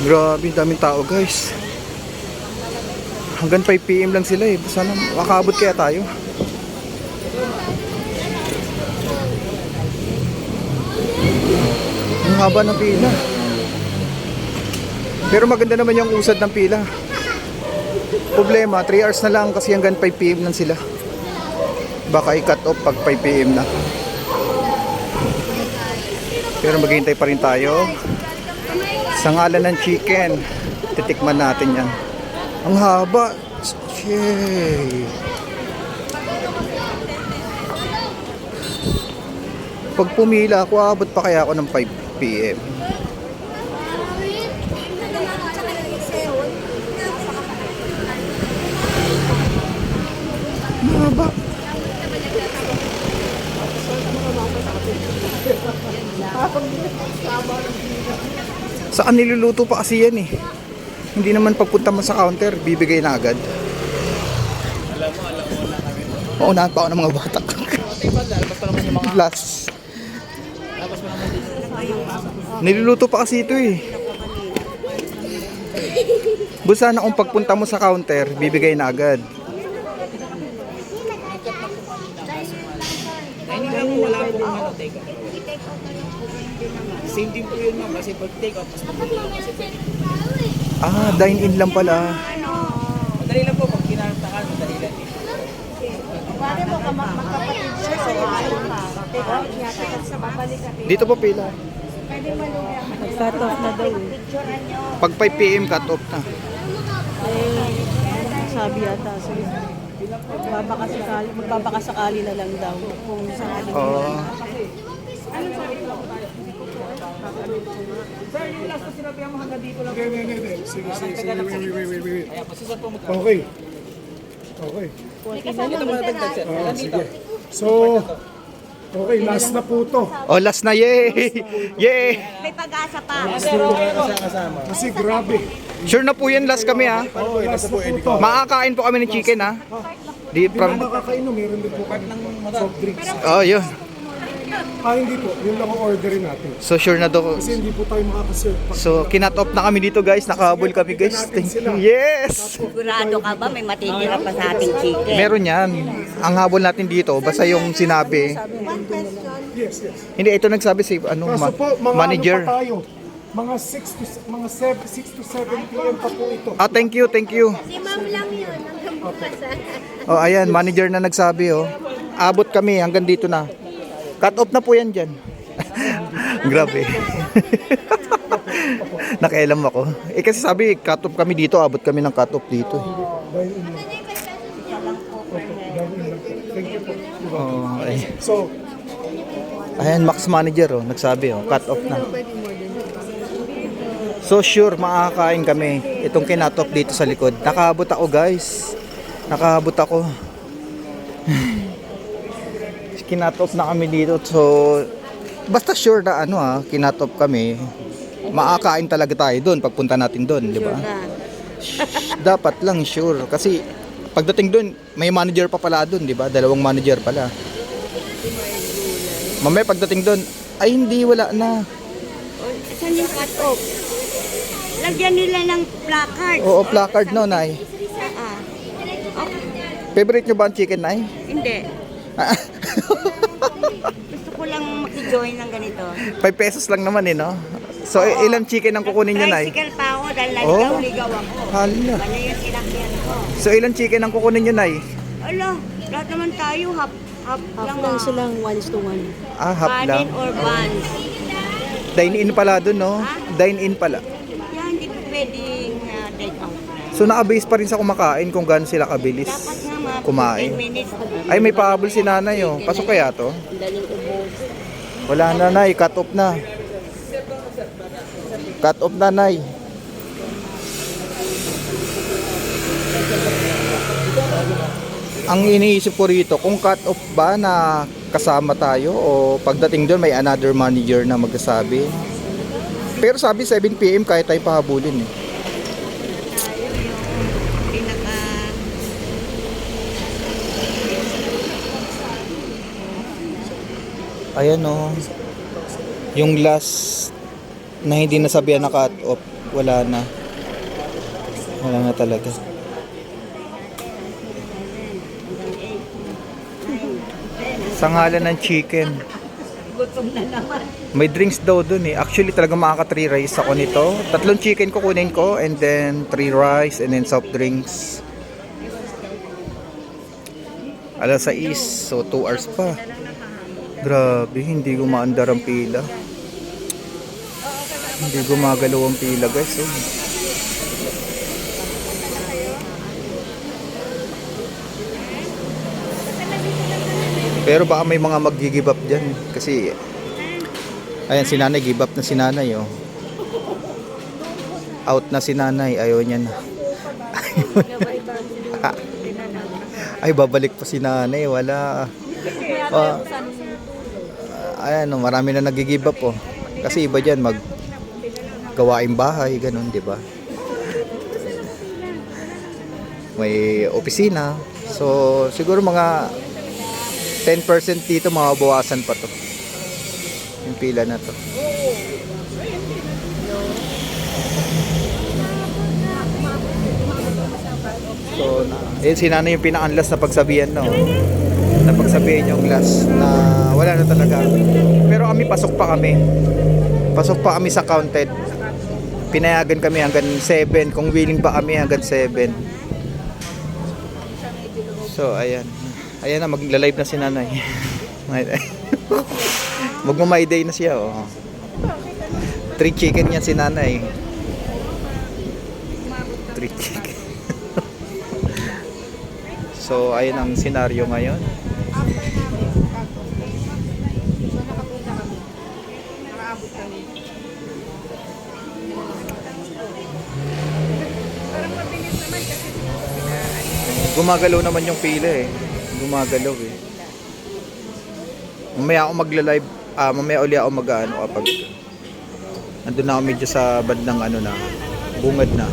Grabe, daming tao guys. Hanggang 5 PM lang sila eh. Sana makaabot kaya tayo. Ang haba ng pila. Pero maganda naman yung usad ng pila. Problema, 3 hours na lang kasi hanggang 5 PM lang sila. Baka i-cut off pag 5 PM na. Pero maghihintay pa rin tayo. Sa ngalan ng chicken, titikman natin yan. Ang haba. Yay. Pag pumila ako, abot pa kaya ako ng 5 PM. Ang haba. Saan niluluto pa kasi yan eh. Hindi naman pagpunta mo sa counter, bibigay na agad. Maunahan pa ako ng mga bata. Last. Niluluto pa kasi ito eh. Busa na kung pagpunta mo sa counter, bibigay na agad. Wala po ano, take out. Same din po yun ma'am, kasi pag take out, mas maganda kasi pwede. Ah, dine-in lang pala. Madali lang po, pag kinartakan, madali lang eh. Pwede mo ka magkapatid siya sa take out niya, sa babalik ka. Dito po pila. Pwede mo lumiyak. Cut off na daw eh. Picturean nyo. Pag 5 PM cut off na. Sabi yata. So, magbabakasakali na lang daw. Kung sakali. Oo. Sir, yung last na sinabi mo hanggang dito lang. Sige, wait. Ayan po, susunod po mag- Okay. Okay. Ito mo natagdag sir. Hanggang dito. Sige. So, okay, last na po to. Oh, last na. Yay! Yay! May pag-asa pa. Sir, okay po. Kasi grabe. Sure na po yan, last kami ha. Okay, last na po to. Makakain po kami ng chicken ha. Di Hindi from... na makakainom, meron din po kami ng soft drinks. Oh, yun. Hindi po. Yun lang ang orderin natin. So sure na to. Kasi hindi po tayo makakaserve. So kinat off na kami dito guys. Nakahabol kami guys. Thank you. Yes! Sigurado ka ba may matitira pa sa ating chicken? Meron yan. Ang habol natin dito, basta yung sinabi. Yes. Hindi, ito nagsabi si ano, Kaso po, mga manager. ano pa tayo. Mga 6 to 7 p.m. pa po ito. Ah, thank you. Si ma'am lang yun. Oh, ayan, manager na nagsabi oh. Abot kami hanggang dito na. Cut off na po yan dyan. Grabe. Nakailam ako. Eh kasi sabi, cut off kami dito, abot kami ng cut off dito. Oh, ay. So, Ayan, Max manager oh, nagsabi oh, cut off na. So sure, makakain kami. Itong kinat off dito sa likod. Nakaabot ako guys. Nakaabot ako. Kinat off na kami dito. So, basta sure na ano kinat off kami. Makakain talaga tayo doon pagpunta natin doon, di ba? Dapat lang sure. Kasi pagdating doon, may manager pa pala doon, di ba? 2 manager pala. Mamaya pagdating doon, ay hindi, wala na. Saan yung cut-off? Lagyan nila ng placard. Oo, placard no, Nay. Favorite nyo ba ang chicken, Nay? Hindi. Gusto ko lang maki-join ng ganito. 5 pesos lang naman eh, no? So, ilang chicken ang kukunin nyo, Nay? Tricycle pa ako dahil Oh. ligaw ako. Hala. Ano yung sinakyan ko? So, ilang chicken ang kukunin nyo, Nay? Ala, lahat naman tayo, half Half lang lang silang 1:1. Ah, half lang. Kanin or buns. Dine-in pala dun, no? Dine-in pala. Yan, hindi po pwedeng take out. So, naka-base pa rin sa kumakain kung gaano sila kabilis Dapat nga mga 15 kumain. minutes. Ay, may pahabol si nanay, oh. Pasok kaya to? Daling ubos. Wala na, Nay. Cut off na. Cut off na, Nay. Ang iniisip ko rito, kung cut off ba na kasama tayo o pagdating doon may another manager na magsasabi. Pero sabi 7 PM kaya tayo pahabulin eh. Pinaka... Ayan o. Yung last na hindi nasabihan na cut off, wala na. Wala na talaga. Sa ngalan ng chicken. Gutom na naman. May drinks daw dun eh. Actually talaga makaka 3 rice ako nito. 3 chicken kukunin ko and then 3 rice and then soft drinks. Alas 6, so 2 hours pa. Grabe, hindi gumaandar ang pila. Hindi gumagalaw ang pila guys. Oh. Pero baka may mga mag-give up dyan. Kasi, ayan si nanay, give up na si nanay. Oh. Out na si nanay, ayaw niya na. Ay, babalik pa si nanay, wala. Ayan, oh, marami na nag-give up. Oh. Kasi iba dyan, gawaing bahay, ganun, di ba? May opisina. So, siguro mga 10% dito mababawasan pa to. Yung pila na to. So, si nanay yung pinaka-last na pagsabihan, no? Na pagsabihan yung last na wala na talaga. Pero kami, pasok pa kami. Pasok pa kami sa counted. Pinayagan kami hanggang 7. Kung willing pa kami hanggang 7. So, ayan. Ayan na, magla-live na si nanay. Magma-my day na siya, oh. 3 chicken niya si nanay. 3 chicken. So, ayun ang senaryo ngayon. Gumagalaw naman yung pila eh. Gumagalaw eh. Mamaya ako magla-live, mamaya uli ako mag-ano kapag nandun na ako medyo sa bandang ano na, bungad na.